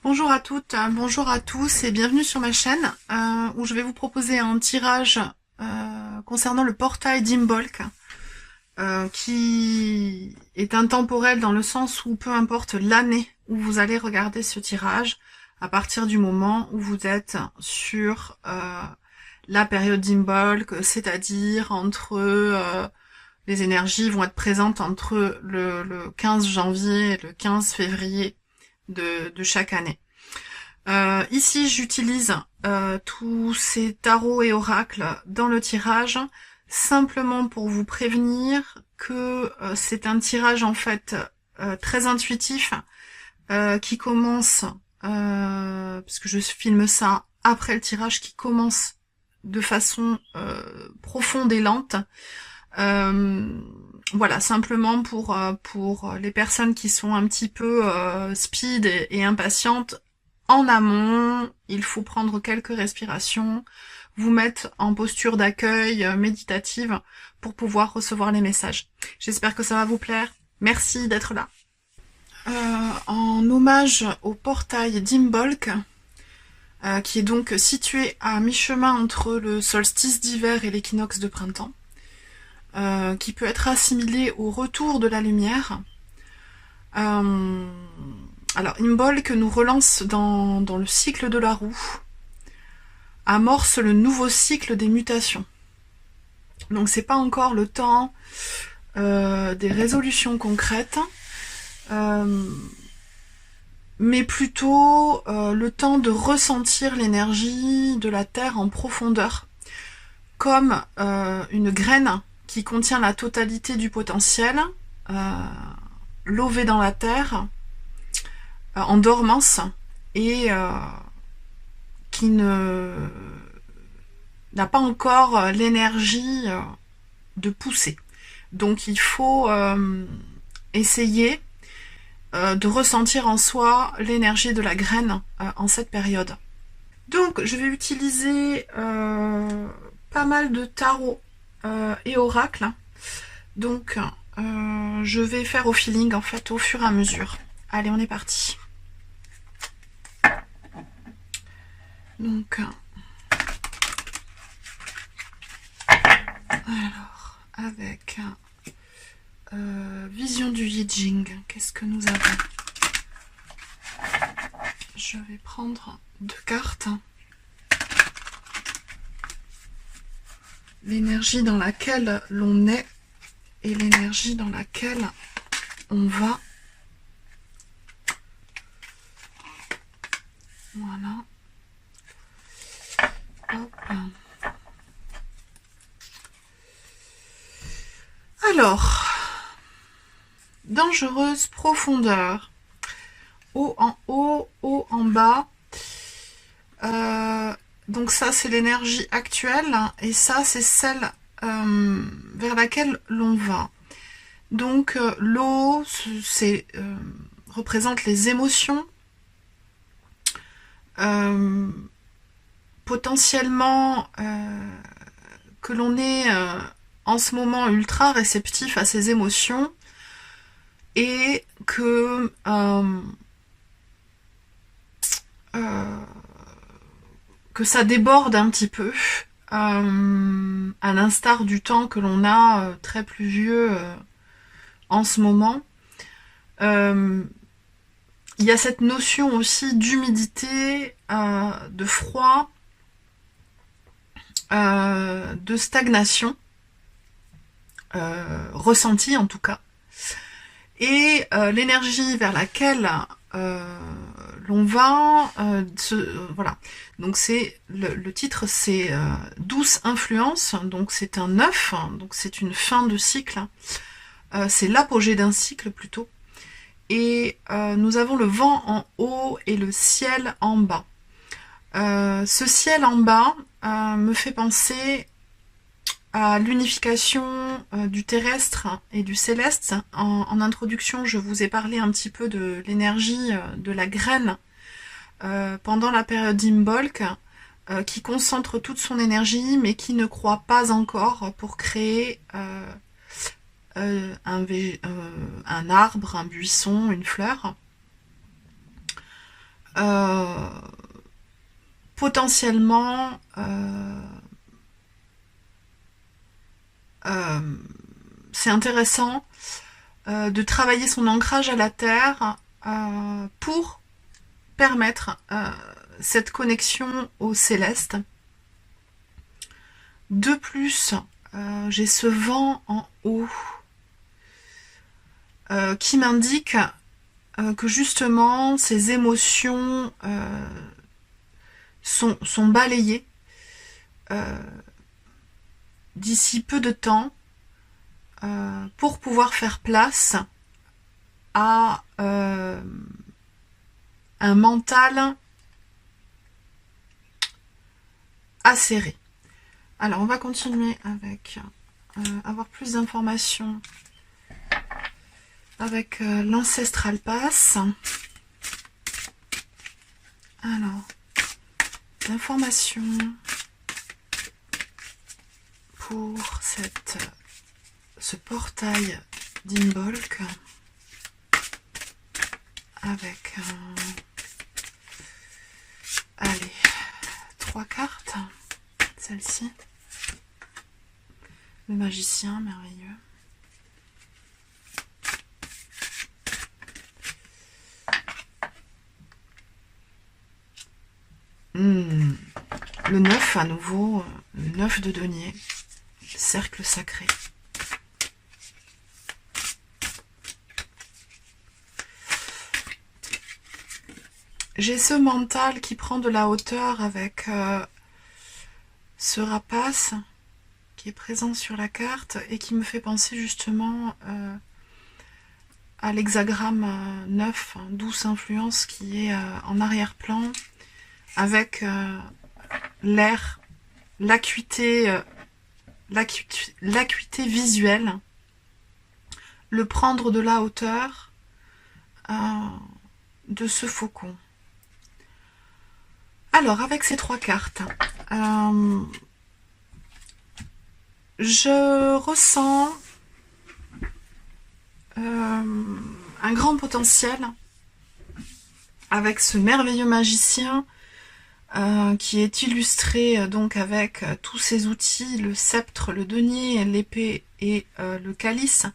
Bonjour à toutes, bonjour à tous et bienvenue sur ma chaîne où je vais vous proposer un tirage concernant le portail d'Imbolc qui est intemporel dans le sens où peu importe l'année où vous allez regarder ce tirage, à partir du moment où vous êtes sur la période d'Imbolc, c'est-à-dire entre les énergies vont être présentes entre le 15 janvier et le 15 février de chaque année. Ici, j'utilise tous ces tarots et oracles dans le tirage, simplement pour vous prévenir que c'est un tirage en fait très intuitif qui commence, puisque je filme ça après le tirage, qui commence de façon profonde et lente. Voilà, simplement pour les personnes qui sont un petit peu speed et impatientes. En amont, il faut prendre quelques respirations, vous mettre en posture d'accueil méditative pour pouvoir recevoir les messages. J'espère que ça va vous plaire. Merci d'être là. En hommage au portail d'Imbolc, qui est donc situé à mi-chemin entre le solstice d'hiver et l'équinoxe de printemps, qui peut être assimilé au retour de la lumière. Alors, Imbolc nous relance dans le cycle de la roue, amorce le nouveau cycle des mutations. Donc c'est pas encore le temps des résolutions concrètes, mais plutôt le temps de ressentir l'énergie de la Terre en profondeur, comme une graine qui contient la totalité du potentiel, lové dans la terre, en dormance, et qui n'a pas encore l'énergie de pousser. Donc il faut essayer de ressentir en soi l'énergie de la graine en cette période. Donc je vais utiliser pas mal de tarots et oracles. Donc je vais faire au feeling en fait au fur et à mesure. Allez, on est parti. Donc alors avec vision du Yi Jing, qu'est-ce que nous avons? Je vais prendre 2 cartes. L'énergie dans laquelle l'on est et l'énergie dans laquelle on va. Voilà. Hop. Alors, dangereuse profondeur. Haut en haut, haut en bas. Donc ça, c'est l'énergie actuelle. Et ça, c'est celle vers laquelle l'on va. Donc l'eau représente les émotions, potentiellement que l'on est en ce moment ultra réceptif à ces émotions et que ça déborde un petit peu, à l'instar du temps que l'on a très pluvieux en ce moment. Il y a cette notion aussi d'humidité, de froid, de stagnation, ressentie en tout cas. Et l'énergie vers laquelle l'on va, voilà. Donc c'est le titre, c'est douce influence. Donc c'est un 9, donc c'est une fin de cycle. C'est l'apogée d'un cycle plutôt. Et nous avons le vent en haut et le ciel en bas. Ce ciel en bas me fait penser à l'unification du terrestre et du céleste. En introduction, je vous ai parlé un petit peu de l'énergie de la graine pendant la période d'Imbolc, qui concentre toute son énergie, mais qui ne croit pas encore pour créer un arbre, un buisson, une fleur. potentiellement c'est intéressant de travailler son ancrage à la terre pour permettre cette connexion au céleste. De plus, j'ai ce vent en haut qui m'indique que justement ces émotions sont balayées d'ici peu de temps pour pouvoir faire place à un mental acéré. Alors on va continuer avec avoir plus d'informations avec l'Ancestral Pass. Alors, l'information pour ce portail d'Imbolc avec allez, 3 cartes, celle-ci, le magicien merveilleux. Le 9 à nouveau, le 9 de denier, cercle sacré. J'ai ce mental qui prend de la hauteur avec ce rapace qui est présent sur la carte et qui me fait penser justement à l'hexagramme 9, douce influence qui est en arrière-plan avec l'air, l'acuité visuelle, le prendre de la hauteur de ce faucon. Alors, avec ces 3 cartes, je ressens un grand potentiel avec ce merveilleux magicien qui est illustré donc avec tous ces outils, le sceptre, le denier, l'épée et le calice,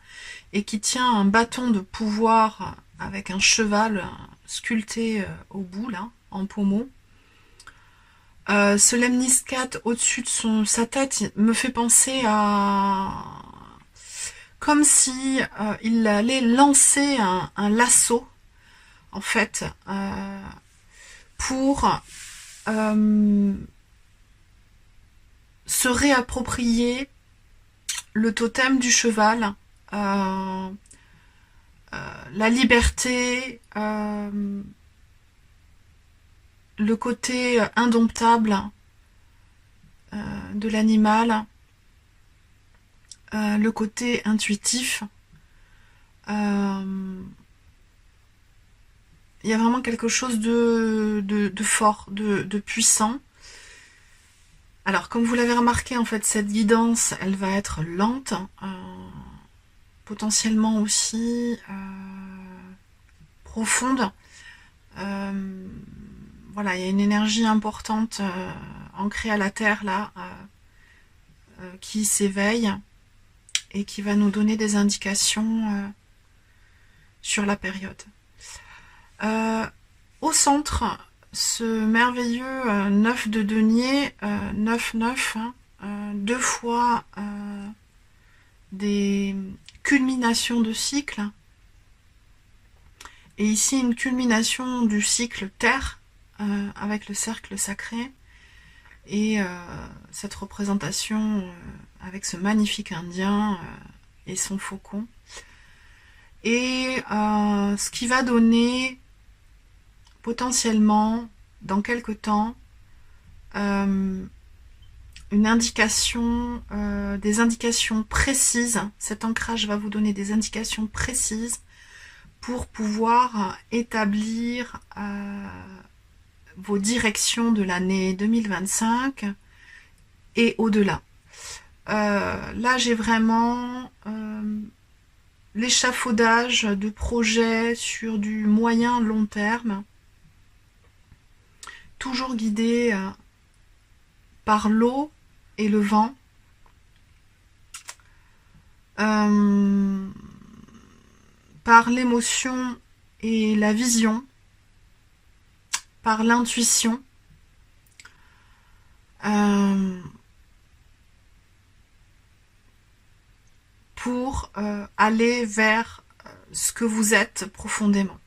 et qui tient un bâton de pouvoir avec un cheval sculpté au bout, là, en pommeau. Ce lemniscat au-dessus de sa tête me fait penser à... comme si il allait lancer un lasso, en fait, pour se réapproprier le totem du cheval, la liberté, le côté indomptable de l'animal, le côté intuitif. Il y a vraiment quelque chose de fort, de puissant. Alors, comme vous l'avez remarqué, en fait, cette guidance, elle va être lente, potentiellement aussi profonde. Voilà, il y a une énergie importante ancrée à la terre, là, qui s'éveille et qui va nous donner des indications sur la période. Au centre, ce merveilleux 9 de denier, 9-9, 2 fois des culminations de cycle. Et ici, une culmination du cycle Terre, avec le cercle sacré. Et cette représentation avec ce magnifique indien et son faucon. Et ce qui va donner potentiellement, dans quelque temps, une indication, des indications précises. Cet ancrage va vous donner des indications précises pour pouvoir établir vos directions de l'année 2025 et au-delà. Là, j'ai vraiment l'échafaudage de projets sur du moyen long terme toujours guidé par l'eau et le vent. Par l'émotion et la vision, par l'intuition, pour aller vers ce que vous êtes profondément.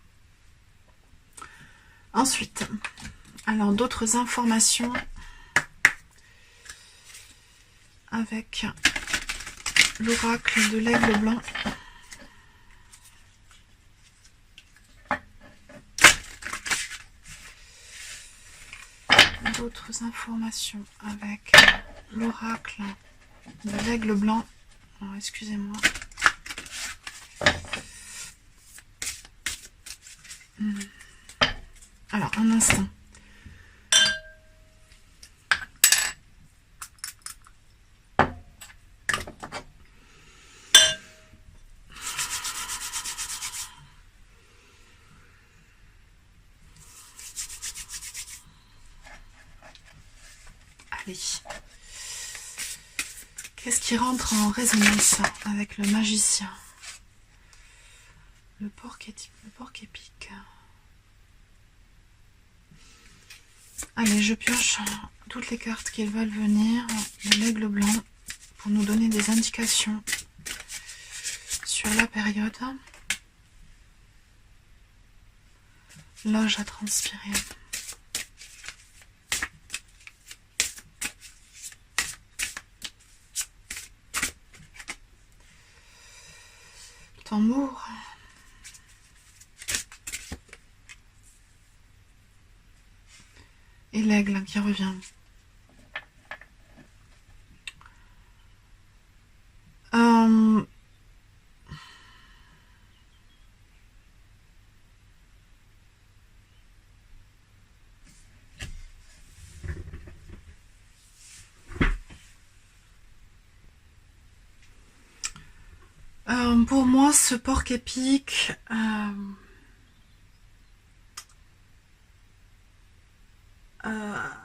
Ensuite, alors d'autres informations avec l'oracle de l'aigle blanc. D'autres informations avec l'oracle de l'aigle blanc. Alors, excusez-moi. Alors, un instant. Qu'est-ce qui rentre en résonance avec le magicien? Le porc épique. Allez, je pioche toutes les cartes qui veulent venir de l'aigle blanc pour nous donner des indications sur la période. Loge à transpirer. Tambour. Et l'aigle qui revient. Pour moi, ce porc épique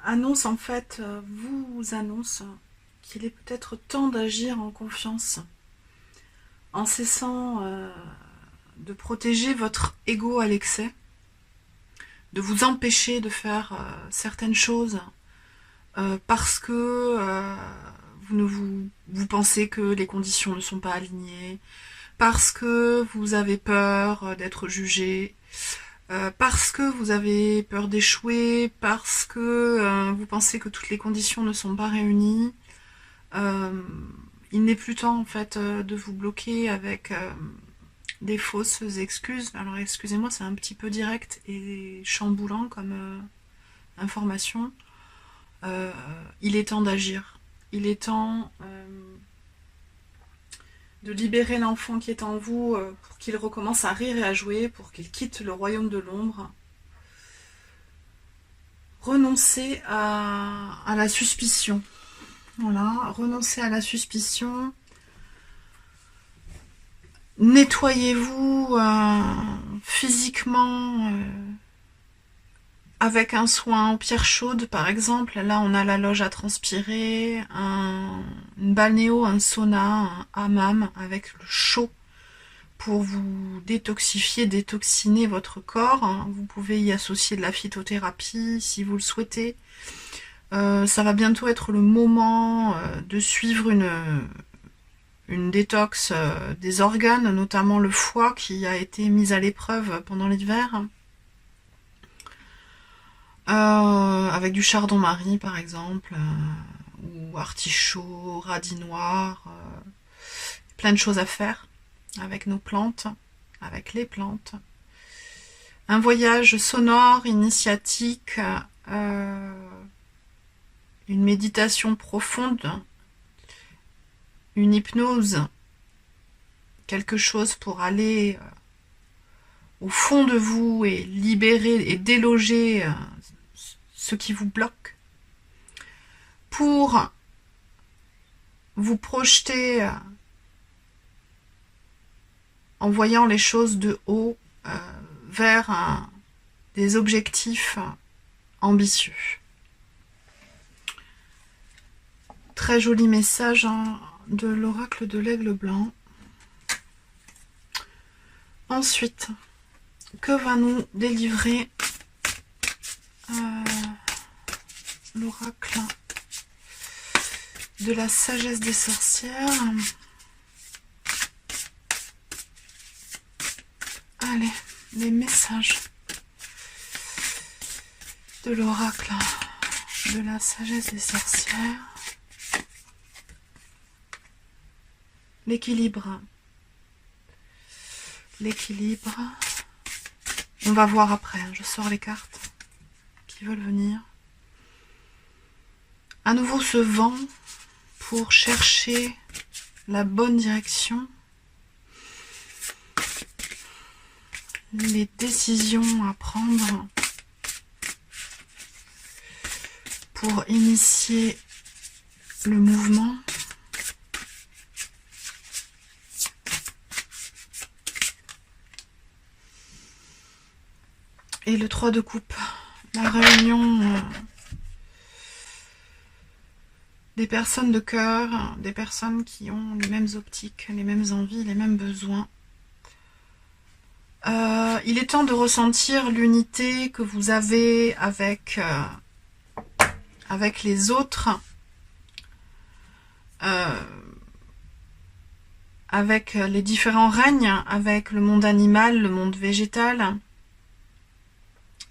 annonce en fait, vous annonce qu'il est peut-être temps d'agir en confiance, en cessant de protéger votre ego à l'excès, de vous empêcher de faire certaines choses parce que vous pensez que les conditions ne sont pas alignées, parce que vous avez peur d'être jugé, parce que vous avez peur d'échouer, parce que vous pensez que toutes les conditions ne sont pas réunies. Il n'est plus temps en fait de vous bloquer avec des fausses excuses. Alors excusez-moi, c'est un petit peu direct et chamboulant comme information. Il est temps d'agir. Il est temps de libérer l'enfant qui est en vous pour qu'il recommence à rire et à jouer, pour qu'il quitte le royaume de l'ombre. Renoncer à la suspicion. Voilà, renoncer à la suspicion. Nettoyez-vous physiquement avec un soin en pierre chaude, par exemple. Là, on a la loge à transpirer, une balnéo, un sauna, un hammam avec le chaud pour vous détoxifier, détoxiner votre corps. Vous pouvez y associer de la phytothérapie si vous le souhaitez. Ça va bientôt être le moment de suivre une détox des organes, notamment le foie qui a été mis à l'épreuve pendant l'hiver. Avec du chardon-marie par exemple, ou artichaut, radis noir, plein de choses à faire avec nos plantes, avec les plantes. Un voyage sonore, initiatique, une méditation profonde, une hypnose, quelque chose pour aller au fond de vous et libérer et déloger ce qui vous bloque, pour vous projeter en voyant les choses de haut vers des objectifs ambitieux. Très joli message hein, de l'oracle de l'aigle blanc. Ensuite, que va nous délivrer l'oracle de la sagesse des sorcières? Allez, les messages de l'oracle de la sagesse des sorcières. L'équilibre. L'équilibre. On va voir après, hein. Je sors les cartes qui veulent venir. À nouveau ce vent pour chercher la bonne direction. Les décisions à prendre pour initier le mouvement. Et le 3 de coupe, la réunion des personnes de cœur, des personnes qui ont les mêmes optiques, les mêmes envies, les mêmes besoins. Il est temps de ressentir l'unité que vous avez avec les autres, avec les différents règnes, avec le monde animal, le monde végétal,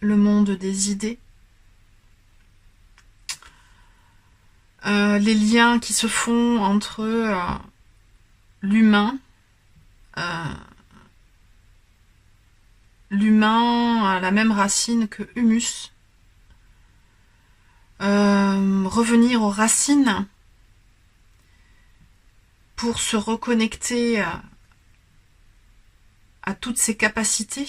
le monde des idées, les liens qui se font entre l'humain, l'humain a la même racine que humus, revenir aux racines pour se reconnecter à toutes ces capacités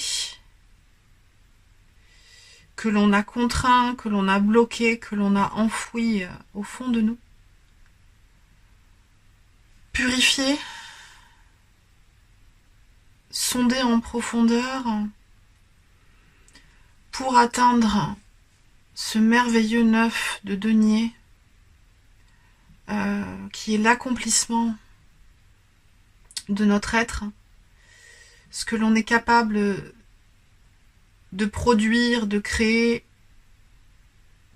que l'on a contraint, que l'on a bloqué, que l'on a enfoui au fond de nous. Purifier, sonder en profondeur pour atteindre ce merveilleux 9 de denier qui est l'accomplissement de notre être, ce que l'on est capable de produire, de créer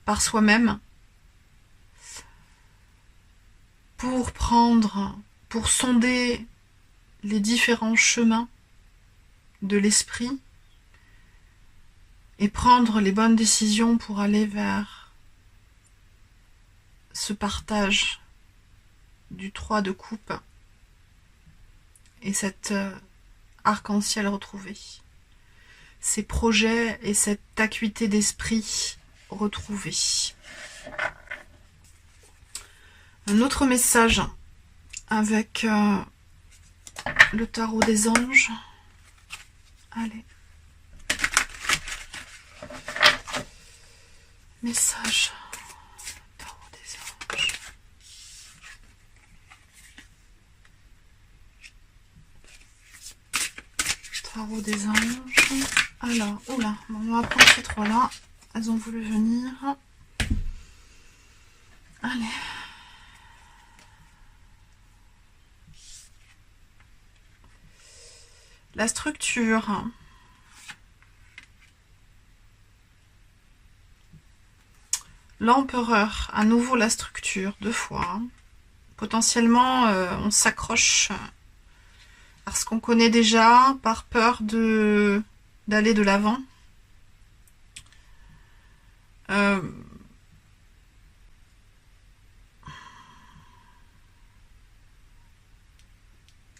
par soi-même, pour sonder les différents chemins de l'esprit et prendre les bonnes décisions pour aller vers ce partage du 3 de coupe et cet arc-en-ciel retrouvé. Ces projets et cette acuité d'esprit retrouvée. Un autre message avec le tarot des anges. Allez. Message. Tarot des anges. Tarot des anges. Alors, oula, bon, on va prendre ces trois-là. Elles ont voulu venir. Allez. La structure. L'empereur, à nouveau la structure, 2 fois. Potentiellement, on s'accroche à ce qu'on connaît déjà, par peur d'aller de l'avant.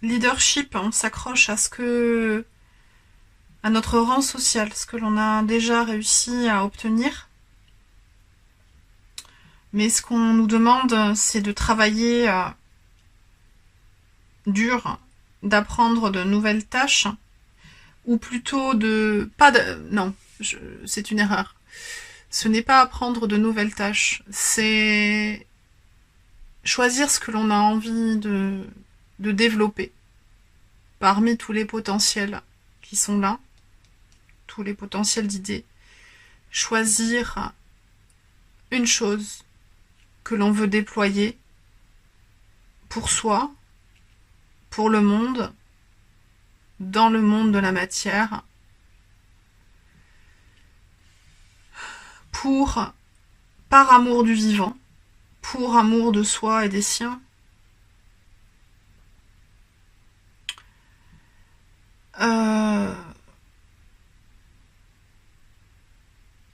Leadership, on s'accroche à notre rang social, ce que l'on a déjà réussi à obtenir. Mais ce qu'on nous demande, c'est de travailler dur, d'apprendre de nouvelles tâches, ou plutôt non, c'est une erreur. Ce n'est pas apprendre de nouvelles tâches, c'est choisir ce que l'on a envie de développer parmi tous les potentiels qui sont là, tous les potentiels d'idées. Choisir une chose que l'on veut déployer pour soi, pour le monde, dans le monde de la matière, par amour du vivant, pour amour de soi et des siens,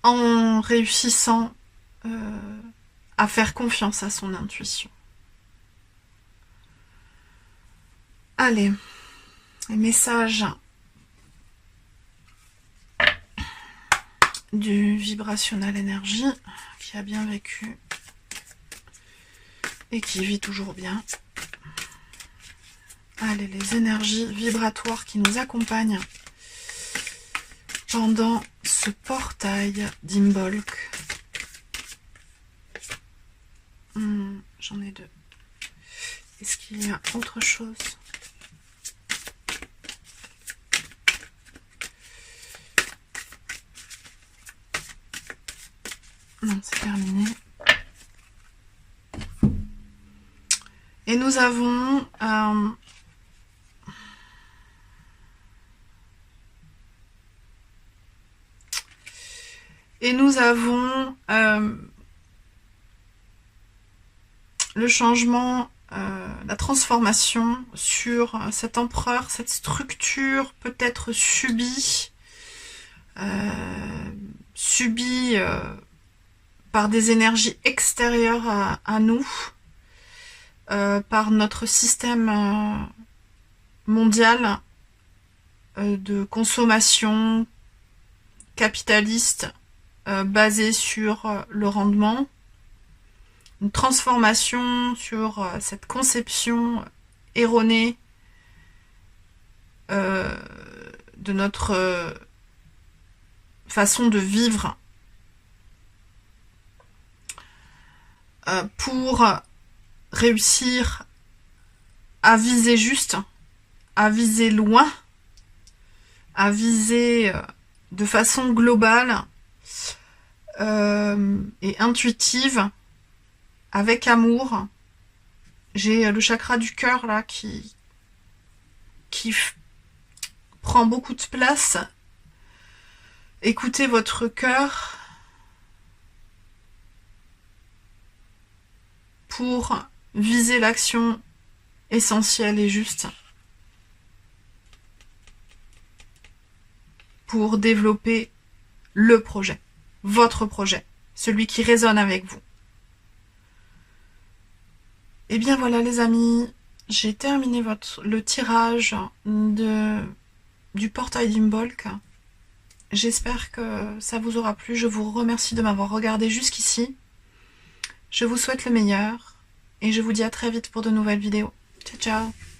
en réussissant à faire confiance à son intuition. Allez, les messages du vibrationnel énergie qui a bien vécu et qui vit toujours bien. Allez, les énergies vibratoires qui nous accompagnent pendant ce portail d'Imbolc. J'en ai deux. Est-ce qu'il y a autre chose? Non, c'est terminé. Et nous avons le changement, la transformation sur cet empereur, cette structure peut-être subie par des énergies extérieures à nous, par notre système mondial de consommation capitaliste basé sur le rendement, une transformation sur cette conception erronée de notre façon de vivre pour réussir à viser juste, à viser loin, à viser de façon globale et intuitive, avec amour. J'ai le chakra du cœur là qui prend beaucoup de place. Écoutez votre cœur pour viser l'action essentielle et juste, pour développer le projet, votre projet, celui qui résonne avec vous. Et bien voilà les amis, j'ai terminé le tirage du portail d'Imbolc. J'espère que ça vous aura plu. Je vous remercie de m'avoir regardé jusqu'ici. Je vous souhaite le meilleur et je vous dis à très vite pour de nouvelles vidéos. Ciao ciao.